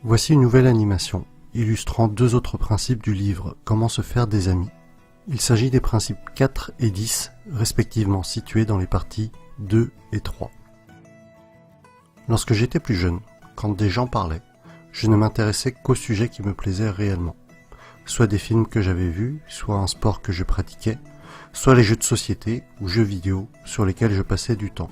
Voici une nouvelle animation, illustrant deux autres principes du livre « Comment se faire des amis ». Il s'agit des principes 4 et 10, respectivement situés dans les parties 2 et 3. Lorsque j'étais plus jeune, quand des gens parlaient, je ne m'intéressais qu'aux sujets qui me plaisaient réellement. Soit des films que j'avais vus, soit un sport que je pratiquais, soit les jeux de société ou jeux vidéo sur lesquels je passais du temps.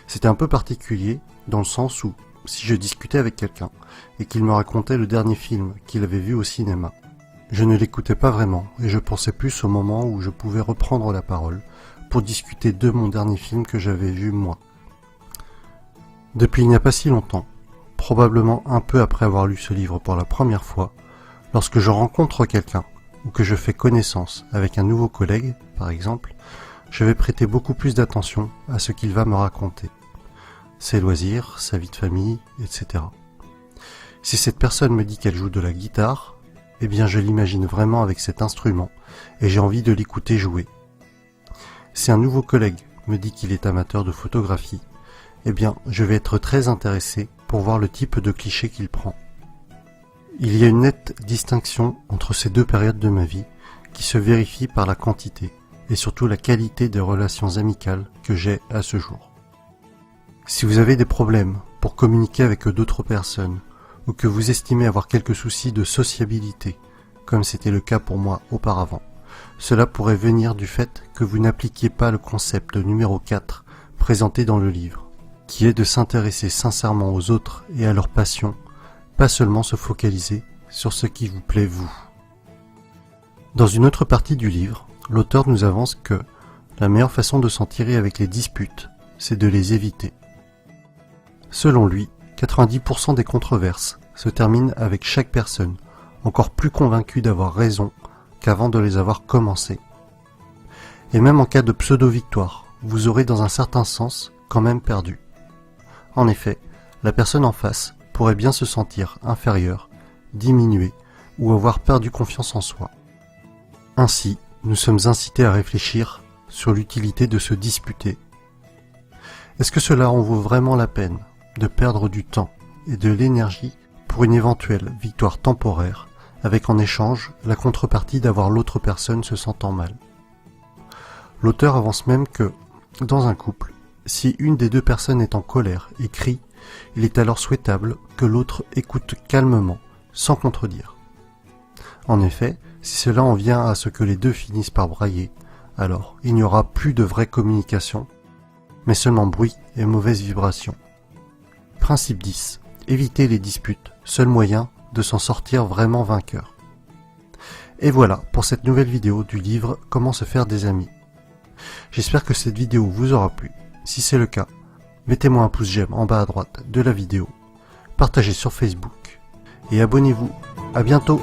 C'était un peu particulier dans le sens où, si je discutais avec quelqu'un et qu'il me racontait le dernier film qu'il avait vu au cinéma, je ne l'écoutais pas vraiment et je pensais plus au moment où je pouvais reprendre la parole pour discuter de mon dernier film que j'avais vu moi. Depuis il n'y a pas si longtemps, probablement un peu après avoir lu ce livre pour la première fois, lorsque je rencontre quelqu'un ou que je fais connaissance avec un nouveau collègue, par exemple, je vais prêter beaucoup plus d'attention à ce qu'il va me raconter. Ses loisirs, sa vie de famille, etc. Si cette personne me dit qu'elle joue de la guitare, eh bien je l'imagine vraiment avec cet instrument et j'ai envie de l'écouter jouer. Si un nouveau collègue me dit qu'il est amateur de photographie, eh bien je vais être très intéressé pour voir le type de cliché qu'il prend. Il y a une nette distinction entre ces deux périodes de ma vie qui se vérifie par la quantité et surtout la qualité des relations amicales que j'ai à ce jour. Si vous avez des problèmes pour communiquer avec d'autres personnes ou que vous estimez avoir quelques soucis de sociabilité, comme c'était le cas pour moi auparavant, cela pourrait venir du fait que vous n'appliquiez pas le concept numéro 4 présenté dans le livre, qui est de s'intéresser sincèrement aux autres et à leurs passions, pas seulement se focaliser sur ce qui vous plaît vous. Dans une autre partie du livre, l'auteur nous avance que la meilleure façon de s'en tirer avec les disputes, c'est de les éviter. Selon lui, 90% des controverses se terminent avec chaque personne, encore plus convaincue d'avoir raison qu'avant de les avoir commencées. Et même en cas de pseudo-victoire, vous aurez dans un certain sens quand même perdu. En effet, la personne en face pourrait bien se sentir inférieure, diminuée ou avoir perdu confiance en soi. Ainsi, nous sommes incités à réfléchir sur l'utilité de se disputer. Est-ce que cela en vaut vraiment la peine de perdre du temps et de l'énergie pour une éventuelle victoire temporaire, avec en échange la contrepartie d'avoir l'autre personne se sentant mal? L'auteur avance même que, dans un couple, si une des deux personnes est en colère et crie, il est alors souhaitable que l'autre écoute calmement, sans contredire. En effet, si cela en vient à ce que les deux finissent par brailler, alors il n'y aura plus de vraie communication, mais seulement bruit et mauvaise vibration. Principe 10. Éviter les disputes, seul moyen de s'en sortir vraiment vainqueur. Et voilà pour cette nouvelle vidéo du livre « Comment se faire des amis ». J'espère que cette vidéo vous aura plu. Si c'est le cas, mettez-moi un pouce j'aime en bas à droite de la vidéo, partagez sur Facebook et abonnez-vous. À bientôt!